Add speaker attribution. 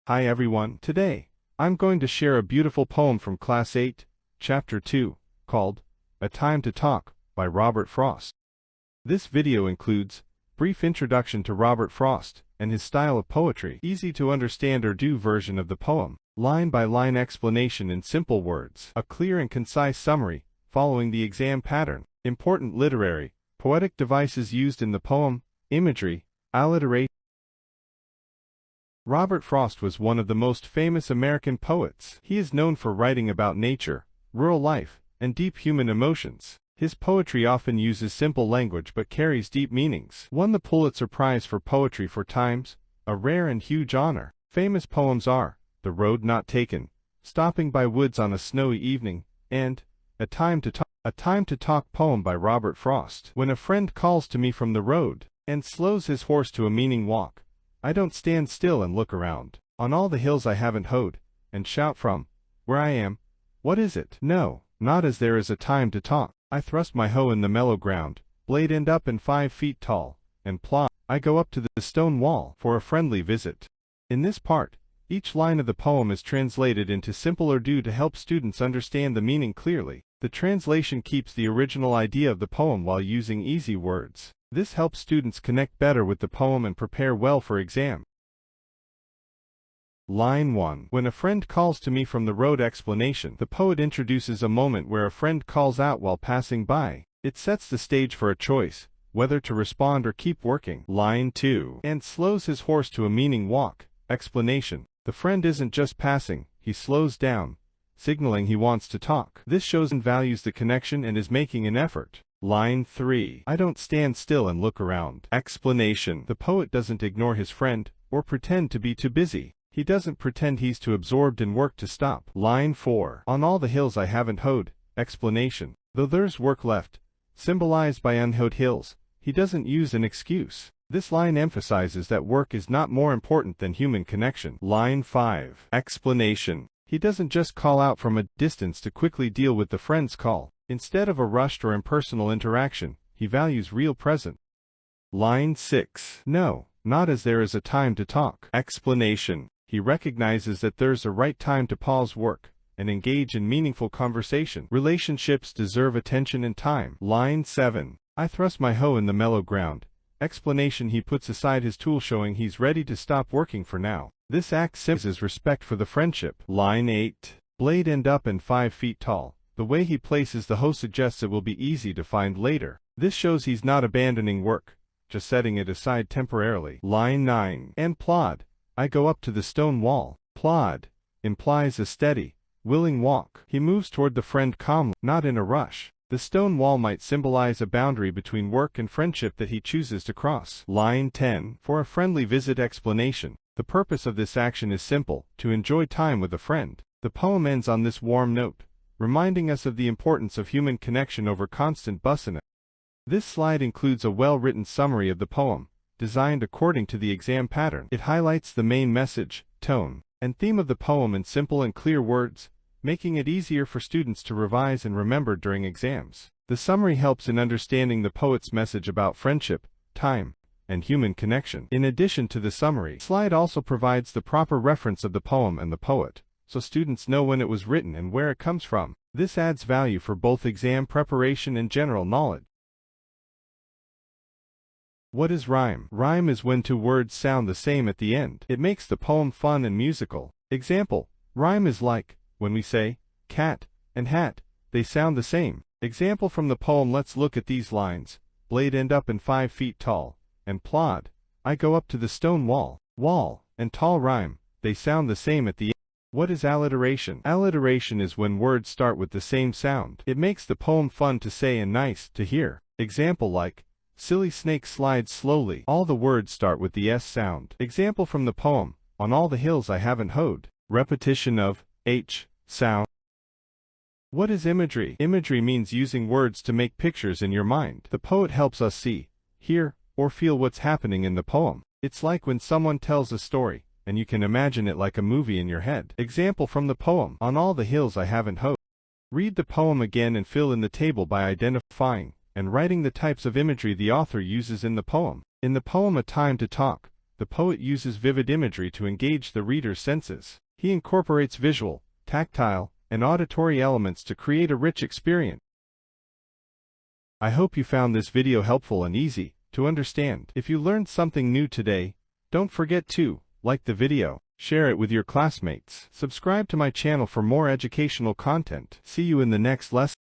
Speaker 1: Hi everyone, today, I'm going to share a beautiful poem from Class 8, Chapter 2, called, A Time to Talk, by Robert Frost. This video includes, brief introduction to Robert Frost, and his style of poetry, easy to understand or do version of the poem, line-by-line explanation in simple words, a clear and concise summary, following the exam pattern, important literary, poetic devices used in the poem, imagery, alliteration. Robert Frost was one of the most famous American poets. He is known for writing about nature, rural life, and deep human emotions. His poetry often uses simple language but carries deep meanings. Won the Pulitzer Prize for Poetry 4 times, a rare and huge honor. Famous poems are The Road Not Taken, Stopping by Woods on a Snowy Evening, and A Time to Talk poem by Robert Frost. When a friend calls to me from the road and slows his horse to a meaning walk, I don't stand still and look around. On all the hills I haven't hoed, and shout from where I am, what is it? No, not as there is a time to talk. I thrust my hoe in the mellow ground, blade end up and 5 feet tall, and plod. I go up to the stone wall for a friendly visit. In this part, each line of the poem is translated into simple Urdu to help students understand the meaning clearly. The translation keeps the original idea of the poem while using easy words. This helps students connect better with the poem and prepare well for exam. Line 1. When a friend calls to me from the road. Explanation. The poet introduces a moment where a friend calls out while passing by. It sets the stage for a choice, whether to respond or keep working. Line 2. And slows his horse to a meaning walk. Explanation. The friend isn't just passing, he slows down, signaling he wants to talk. This shows and values the connection and is making an effort. Line 3. I don't stand still and look around. Explanation. The poet doesn't ignore his friend, or pretend to be too busy. He doesn't pretend he's too absorbed in work to stop. Line 4. On all the hills I haven't hoed. Explanation. Though there's work left, symbolized by unhoed hills, he doesn't use an excuse. This line emphasizes that work is not more important than human connection. Line 5. Explanation. He doesn't just call out from a distance to quickly deal with the friend's call. Instead of a rushed or impersonal interaction, he values real presence. Line 6. No, not as there is a time to talk. Explanation. He recognizes that there's a right time to pause work and engage in meaningful conversation. Relationships deserve attention and time. Line 7. I thrust my hoe in the mellow ground. Explanation. He puts aside his tool, showing he's ready to stop working for now. This act symbolizes respect for the friendship. Line 8. Blade end up and 5 feet tall. The way he places the hoe suggests it will be easy to find later. This shows he's not abandoning work, just setting it aside temporarily. Line 9. And plod. I go up to the stone wall. Plod implies a steady, willing walk. He moves toward the friend calmly, not in a rush. The stone wall might symbolize a boundary between work and friendship that he chooses to cross. Line 10. For a friendly visit. Explanation. The purpose of this action is simple, to enjoy time with a friend. The poem ends on this warm note, reminding us of the importance of human connection over constant busyness. This slide includes a well-written summary of the poem, designed according to the exam pattern. It highlights the main message, tone, and theme of the poem in simple and clear words, making it easier for students to revise and remember during exams. The summary helps in understanding the poet's message about friendship, time, and human connection. In addition to the summary, the slide also provides the proper reference of the poem and the poet, so students know when it was written and where it comes from. This adds value for both exam preparation and general knowledge. What is rhyme? Rhyme is when two words sound the same at the end. It makes the poem fun and musical. Example, rhyme is like, when we say, cat and hat, they sound the same. Example from the poem. Let's look at these lines. Blade end up and 5 feet tall, and plod. I go up to the stone wall. Wall and tall rhyme, they sound the same at the end. What is alliteration? Alliteration is when words start with the same sound. It makes the poem fun to say and nice to hear. Example like, silly snake slides slowly. All the words start with the S sound. Example from the poem. On all the hills I haven't hoed. Repetition of H sound. What is imagery? Imagery means using words to make pictures in your mind. The poet helps us see, hear, or feel what's happening in the poem. It's like when someone tells a story, and you can imagine it like a movie in your head. Example from the poem. On all the hills I haven't hoed. Read the poem again and fill in the table by identifying and writing the types of imagery the author uses in the poem. In the poem A Time to Talk, the poet uses vivid imagery to engage the reader's senses. He incorporates visual, tactile, and auditory elements to create a rich experience. I hope you found this video helpful and easy to understand. If you learned something new today, don't forget to like the video, share it with your classmates, subscribe to my channel for more educational content. See you in the next lesson.